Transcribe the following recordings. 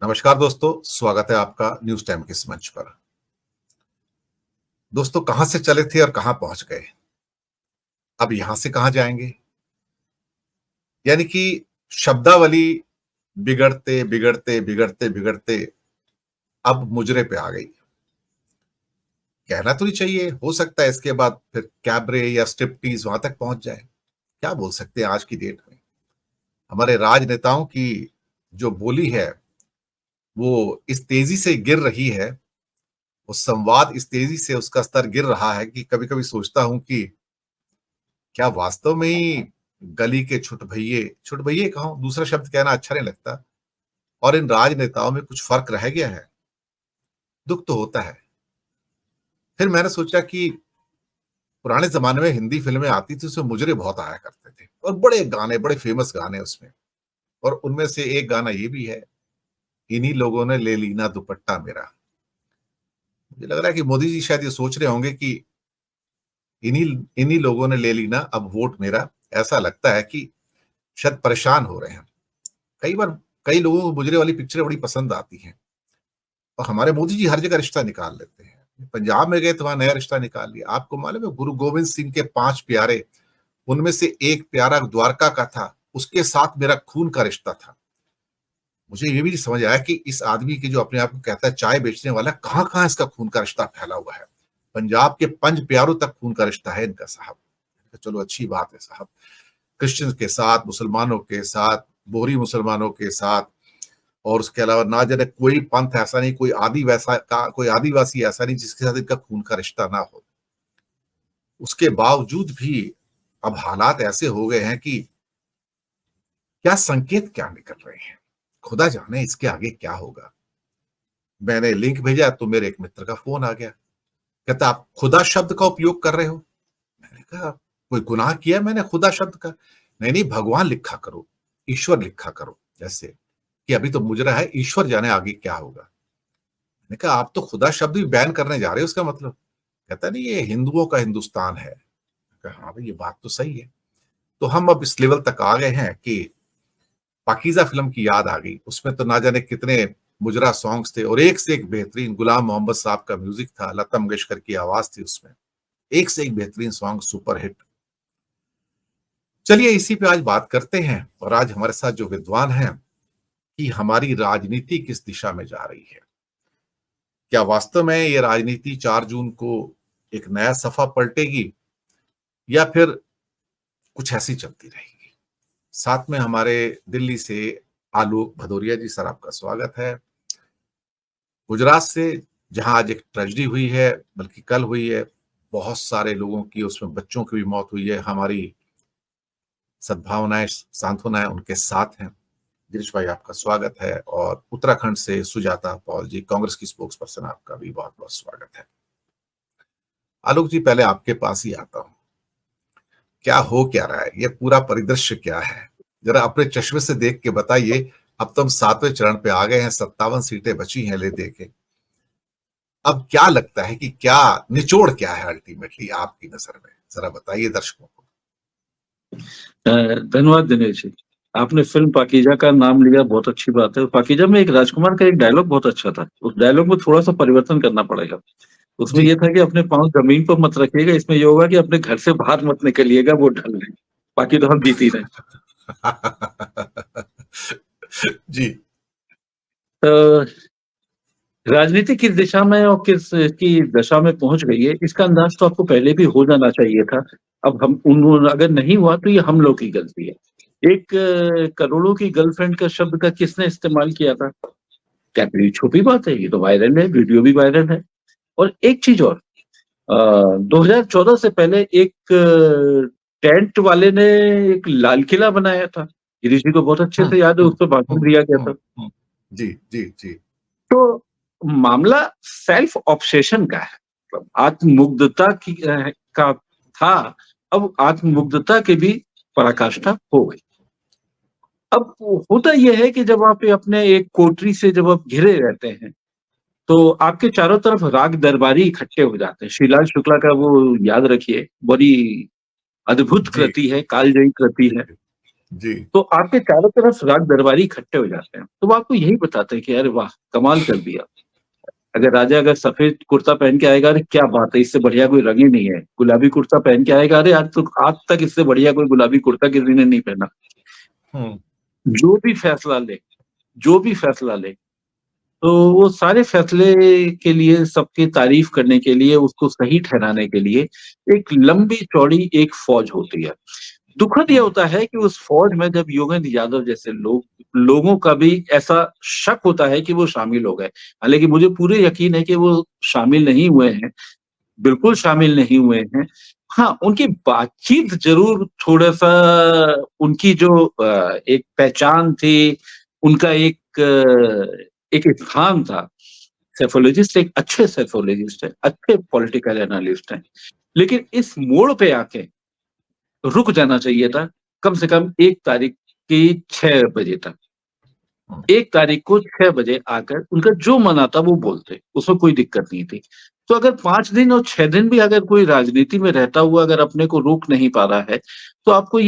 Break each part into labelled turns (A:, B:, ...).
A: नमस्कार दोस्तों, स्वागत है आपका न्यूज टाइम के इस मंच पर। दोस्तों, कहां से चले थे और कहां पहुंच गए, अब यहां से कहां जाएंगे। यानी कि शब्दावली बिगड़ते बिगड़ते बिगड़ते बिगड़ते अब मुजरे पे आ गई। कहना तो नहीं चाहिए, हो सकता है इसके बाद फिर कैबरे या स्ट्रिप्टीज वहां तक पहुंच जाए। क्या बोल सकते हैं आज की डेट में। हमारे राजनेताओं की जो बोली है वो इस तेजी से गिर रही है, वो संवाद इस तेजी से उसका स्तर गिर रहा है कि कभी कभी सोचता हूं कि क्या वास्तव में ही गली के छुट भैये कहूं, दूसरा शब्द कहना अच्छा नहीं लगता, और इन राजनेताओं में कुछ फर्क रह गया है। दुख तो होता है। फिर मैंने सोचा कि पुराने जमाने में हिंदी फिल्में आती थी, उसमें मुजरे बहुत आया करते थे और बड़े गाने, बड़े फेमस गाने उसमें। और उनमें से एक गाना ये भी है, इन्हीं लोगों ने ले ली ना दुपट्टा मेरा। मुझे लग रहा है कि मोदी जी शायद ये सोच रहे होंगे कि इन्हीं इन्हीं लोगों ने ले ली ना अब वोट मेरा। ऐसा लगता है कि शायद परेशान हो रहे हैं। कई बार कई लोगों को मुजरे वाली पिक्चरें बड़ी पसंद आती हैं, और हमारे मोदी जी हर जगह रिश्ता निकाल लेते हैं। पंजाब में गए तो वहां नया रिश्ता निकाल लिया। आपको मालूम है गुरु गोविंद सिंह के 5 प्यारे, उनमें से एक प्यारा द्वारका का था, उसके साथ मेरा खून का रिश्ता था। मुझे ये भी नहीं समझ आया कि इस आदमी की जो अपने आप को कहता है चाय बेचने वाला, कहां कहां इसका खून का रिश्ता फैला हुआ है। पंजाब के 5 प्यारों तक खून का रिश्ता है इनका साहब। चलो अच्छी बात है साहब, क्रिश्चियंस के साथ, मुसलमानों के साथ, बोहरी मुसलमानों के साथ, और उसके अलावा ना जाने कोई पंथ ऐसा नहीं, कोई आदिवासी ऐसा नहीं जिसके साथ इनका खून का रिश्ता ना हो। उसके बावजूद भी अब हालात ऐसे हो गए हैं कि क्या संकेत क्या निकल रहे हैं, खुदा जाने इसके आगे क्या होगा। मैंने लिंक भेजा तो मेरे एक मित्र का फोन आ गया, कहता आप खुदा शब्द का उपयोग कर रहे हो। मैंने कहा कोई गुनाह किया मैंने खुदा शब्द का? नहीं नहीं, भगवान लिखा करो, ईश्वर लिखा करो, जैसे कि अभी तो मुजरा है, ईश्वर जाने आगे क्या होगा। मैंने कहा आप तो खुदा शब्द भी बैन करने जा रहे हो, उसका मतलब? कहता नहीं, ये हिंदुओं का हिंदुस्तान है। कहा हाँ भाई, ये बात तो सही है। तो हम अब इस लेवल तक आ गए हैं कि पाकीज़ा फिल्म की याद आ गई। उसमें तो ना जाने कितने मुजरा सॉन्ग्स थे, और एक से एक बेहतरीन। गुलाम मोहम्मद साहब का म्यूजिक था, लता मंगेशकर की आवाज थी उसमें, एक से एक बेहतरीन सॉन्ग, सुपर हिट। चलिए इसी पे आज बात करते हैं। और आज हमारे साथ जो विद्वान हैं कि हमारी राजनीति किस दिशा में जा रही है। क्या वास्तव में ये राजनीति 4 जून को एक नया सफा पलटेगी, या फिर कुछ ऐसी चलती रहेगी। साथ में हमारे दिल्ली से आलोक भदौरिया जी, सर आपका स्वागत है। गुजरात से, जहां आज एक ट्रेजेडी हुई है, बल्कि कल हुई है, बहुत सारे लोगों की, उसमें बच्चों की भी मौत हुई है। हमारी सद्भावनाएं, सांत्वनाएं उनके साथ हैं। गिरीश भाई आपका स्वागत है। और उत्तराखंड से सुजाता पॉल जी, कांग्रेस की स्पोक्स पर्सन, आपका भी बहुत बहुत स्वागत है। आलोक जी, पहले आपके पास ही आता हूं। क्या हो क्या रहा है, ये पूरा परिदृश्य क्या है, जरा अपने चश्मे से देख के बताइए। अब तो हम 7वें चरण पे आ गए हैं, 57 सीटें बची हैं ले दे के। अब क्या लगता है कि क्या निचोड़ क्या है अल्टीमेटली आपकी नजर में, जरा बताइए दर्शकों को।
B: धन्यवाद दिनेश जी। आपने फिल्म पाकीजा का नाम लिया, बहुत अच्छी बात है। पाकीजा में एक राजकुमार का एक डायलॉग बहुत अच्छा था, उस डायलॉग में थोड़ा सा परिवर्तन करना पड़ेगा। उसमें
A: जी।
B: ये था कि अपने पांव जमीन पर मत रखिएगा, इसमें ये होगा कि अपने घर से बाहर मत निकलिएगा, वो ढल रहे, बाकी तो हम जीत ही रहे।
A: जी।
B: तो राजनीति किस दिशा में और किस की दशा में पहुंच गई है, इसका अंदाज तो आपको पहले भी हो जाना चाहिए था। अब हम उन अगर नहीं हुआ तो ये हम लोग की गलती है। एक करोड़ों की गर्लफ्रेंड का शब्द का किसने इस्तेमाल किया था? क्या कोई छुपी बात है? ये तो वायरल है, वीडियो भी वायरल है। और एक चीज और, 2014 से पहले एक टेंट वाले ने एक लाल किला बनाया था, गिरीश जी को बहुत अच्छे से याद है, उस पर भाषण दिया गया था।
A: जी जी जी।
B: तो मामला सेल्फ ऑब्सेशन का है, मतलब आत्ममुग्धता की का था। अब आत्ममुग्धता की भी पराकाष्ठा हो गई। अब होता यह है कि जब आप अपने एक कोठरी से जब आप घिरे रहते हैं, तो आपके चारों तरफ राग दरबारी इकट्ठे हो जाते हैं। श्रीलाल शुक्ला का वो याद रखिए, बड़ी अद्भुत
A: जी
B: कृति है, कालजयी कृति है।
A: जी।
B: तो आपके चारों तरफ राग दरबारी इकट्ठे हो जाते हैं। तो वो आपको यही बताते हैं कि अरे वाह! कमाल कर दिया। अगर राजा अगर सफ़ेद कुर्ता पहन के आएगा, अरे क्या बात है! इससे बढ़िया कोई रंग ही नहीं है। गुलाबी कुर्ता पहन के आएगा, अरे आज तक इससे बढ़िया कोई गुलाबी कुर्ता किसी ने नहीं पहना।
A: हुँ,
B: जो भी फैसला ले जो भी फैसला ले, तो वो सारे फैसले के लिए सबकी तारीफ करने के लिए, उसको सही ठहराने के लिए एक लंबी-चौड़ी एक फ़ौज होती है। दुखद ये
A: हुँ,
B: होता है कि उस फ़ौज में जब योगेंद्र यादव जैसे लोगों का भी ऐसा शक होता है कि वो शामिल हो गए। हालाँकि मुझे पूरे यकीन है कि वो शामिल नहीं हुए हैं, बिल्कुल शामिल नहीं हुए हैं। हाँ, उनकी बातचीत ज़रूर थोड़ा-सा उनकी जो एक पहचान थी, उनका एक स्थान था। साइकोलॉजिस्ट एक अच्छे साइकोलॉजिस्ट हैं, अच्छे पॉलिटिकल एनालिस्ट हैं। लेकिन इस मोड़ पे आके रुक जाना चाहिए था, कम से कम 1 तारीख की 6 बजे तक।
A: हुँ,
B: 1 तारीख को 6 बजे आकर उनका जो मन आता वो बोलते, उसमें कोई दिक्कत नहीं थी। तो अगर 5 दिन और 6 दिन भी अगर कोई राजनीति में रहता हुआ अगर अपने को रोक नहीं पा रहा है, तो आपको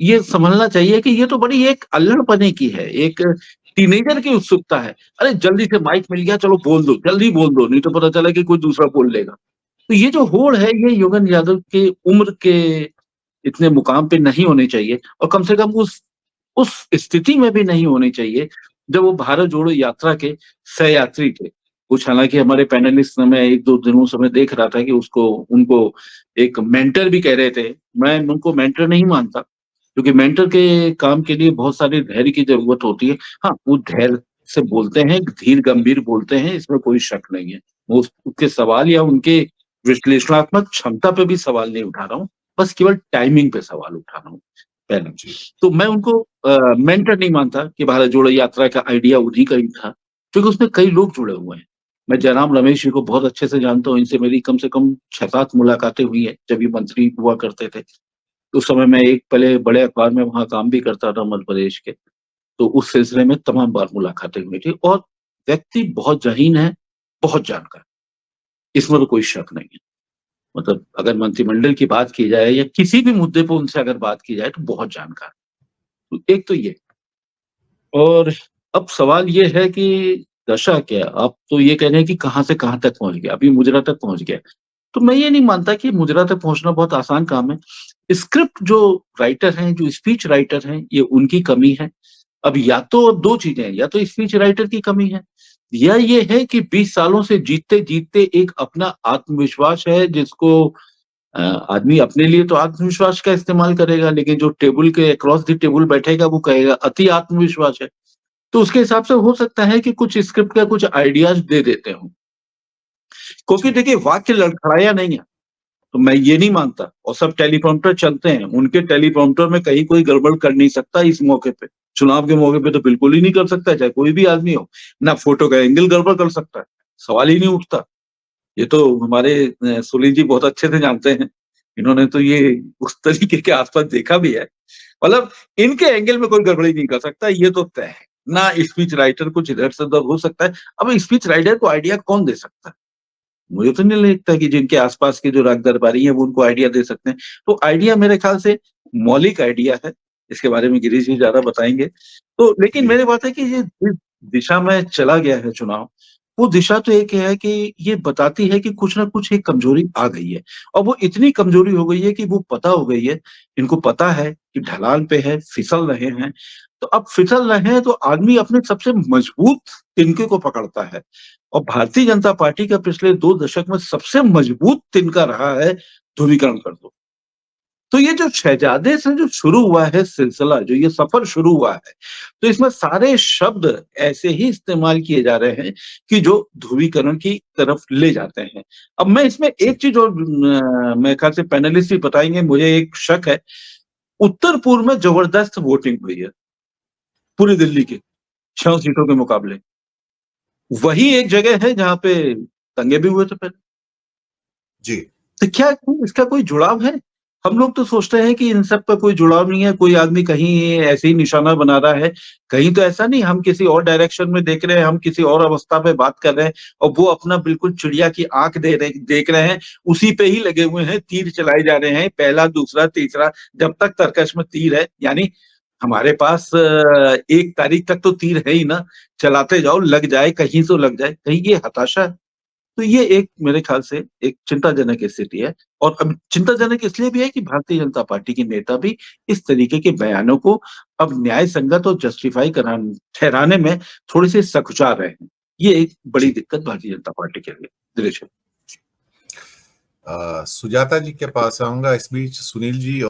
B: ये समझना चाहिए कि ये तो बड़ी एक अल्हड़-पने की है, एक टीनेजर की उत्सुकता है। अरे जल्दी से माइक मिल गया, चलो बोल दो, जल्दी बोल दो, नहीं तो पता चला कि कोई दूसरा बोल लेगा। तो ये जो होड़ है, ये योगेंद्र यादव के उम्र के इतने मुकाम पे नहीं होनी चाहिए और कम से कम उस स्थिति में भी नहीं होनी चाहिए, जब वो भारत जोड़ो यात्रा के सहयात्री थे। कुछ हालाँकि हमारे पैनलिस्ट ने मैं 1-2 दिनों से मैं देख रहा था कि उनको एक मेंटर भी कह रहे थे। मैं उनको मेंटर नहीं मानता, क्योंकि मेंटर के काम के लिए बहुत सारे धैर्य की ज़रूरत होती है। हाँ, वो धैर्य से बोलते हैं, धीर गंभीर बोलते हैं, इसमें कोई शक नहीं है। वो उनके सवाल या उनके विश्लेषणात्मक क्षमता पे भी सवाल नहीं उठा रहा हूँ, बस केवल टाइमिंग पे सवाल उठा रहा हूँ, पहला।
A: जी,
B: तो मैं उनको मेंटर नहीं मानता कि भारत जोड़ो यात्रा का आइडिया उन्हीं का ही था, क्योंकि उसमें कई लोग जुड़े हुए हैं। मैं जयराम रमेश जी को बहुत अच्छे से जानता हूँ, इनसे मेरी कम से कम 6-7 मुलाकातें हुई हैं, जब ये मंत्री हुआ करते थे। उस समय मैं एक पहले बड़े अखबार में वहाँ काम भी करता था मध्य प्रदेश के, तो उस सिलसिले में तमाम बार मुलाकातें हुई थी और व्यक्ति बहुत ज़हीन है, बहुत जानकार, इसमें तो
A: जी,
B: कोई शक नहीं है। मतलब अगर मंत्रिमंडल की बात की जाए या किसी भी मुद्दे पे उनसे अगर बात की जाए तो बहुत जानकार। तो एक तो ये और अब सवाल ये है कि दशा क्या है? आप तो ये कह रहे हैं कि कहाँ से कहाँ तक पहुँच गया, अभी मुजरा तक पहुँच गया। तो मैं ये नहीं मानता कि मुजरा तक पहुँचना बहुत आसान काम है। स्क्रिप्ट जो राइटर हैं, जो स्पीच राइटर हैं, ये उनकी कमी है। अब या तो 2 चीज़ें हैं, या तो स्पीच राइटर की कमी है, या ये है कि 20 सालों से जीतते-जीतते एक अपना आत्मविश्वास है जिसको आदमी अपने लिए तो आत्मविश्वास का इस्तेमाल करेगा, लेकिन जो टेबल के अक्रॉस द टेबल बैठेगा वो कहेगा अति आत्मविश्वास है। तो उसके हिसाब से हो सकता है कि कुछ स्क्रिप्ट का कुछ आइडियाज़ दे देते हों। क्योंकि
A: जी,
B: देखिए वाक्य लड़खड़ाया नहीं है, तो मैं ये नहीं मानता और सब टेलीप्रॉम्प्टर चलते हैं, उनके टेलीप्रॉम्प्टर में कहीं कोई गड़बड़ कर नहीं सकता इस मौके पे। चुनाव के मौके पे तो बिल्कुल ही नहीं कर सकता, चाहे कोई भी आदमी हो। ना फ़ोटो का एंगल गड़बड़ कर सकता है, सवाल ही नहीं उठता। ये तो हमारे सुनील जी बहुत अच्छे से जानते हैं। इन्होंने तो ये उस तरीके के आस-पास देखा भी है। मतलब इनके एंगल में कोई गड़बड़ी नहीं कर सकता, ये तो तय है। ना स्पीच राइटर कुछ इधर से उधर हो सकता है। अब स्पीच राइटर को आइडिया कौन दे सकता है? मुझे तो नहीं लगता कि जिनके आस-पास के जो राग दरबारी हैं, वो उनको आइडिया दे सकते हैं। तो आइडिया मेरे ख्याल से मौलिक आइडिया है, इसके बारे में गिरीश जी ज़्यादा बताएँगे। तो लेकिन
A: जी,
B: मेरी बात है कि ये जिस दिशा में चला गया है चुनाव, वो दिशा तो एक है कि ये बताती है कि कुछ न कुछ एक कमज़ोरी आ गई है और वो इतनी कमज़ोरी हो गई है कि वो पता हो गई है, इनको पता है कि ढलान पे है, फिसल रहे हैं। तो अब फिसल रहे हैं तो आदमी अपने सबसे मज़बूत तिनके को पकड़ता है। और भारतीय जनता पार्टी का पिछले 2 दशक में सबसे मजबूत तिनका रहा है ध्रुवीकरण कर दो। तो ये जो शहजादे से जो शुरू हुआ है सिलसिला, जो ये सफ़र शुरू हुआ है, तो इसमें सारे शब्द ऐसे ही इस्तेमाल किए जा रहे हैं कि जो ध्रुवीकरण की तरफ ले जाते हैं। अब मैं इसमें
A: जी,
B: एक चीज़ और मेरे ख्याल से पैनलिस्ट भी बताएँगे, मुझे एक शक है, उत्तर-पूर्व में ज़बरदस्त वोटिंग हुई है, पूरी दिल्ली की 6 सीटों के मुकाबले। वही एक जगह है जहाँ पे दंगे भी हुए थे पहले।
A: जी।
B: तो क्या इसका कोई जुड़ाव है? हम लोग तो सोचते हैं कि इन सब का कोई जुड़ाव नहीं है, कोई आदमी कहीं ऐसे ही निशाना बना रहा है, कहीं तो ऐसा नहीं, हम किसी और डायरेक्शन में देख रहे हैं, हम किसी और अवस्था पे बात कर रहे हैं और वो अपना बिल्कुल चिड़िया की आंख देख रहे हैं, उसी पे ही लगे हुए हैं, तीर चलाए जा रहे हैं, पहला, दूसरा, तीसरा, जब तक तरकश में तीर है, यानी हमारे पास 1 तारीख तक तो तीर है ही ना, चलाते जाओ, लग जाए, कहीं तो लग जाए, कहीं ये हताशा है। तो ये एक मेरे ख्याल से एक चिंताजनक स्थिति है और अब चिंताजनक इसलिए भी है कि भारतीय जनता पार्टी के नेता भी इस तरीके के बयानों को अब न्याय संगत और जस्टिफाई ठहराने में थोड़े से सकुचा रहे हैं। ये एक बड़ी
A: जी।
B: दिक्कत भारतीय जनता पार्टी के लिए दृश्य।
A: सुजाता जी के पास आऊंगा, इस बीच सुनील जी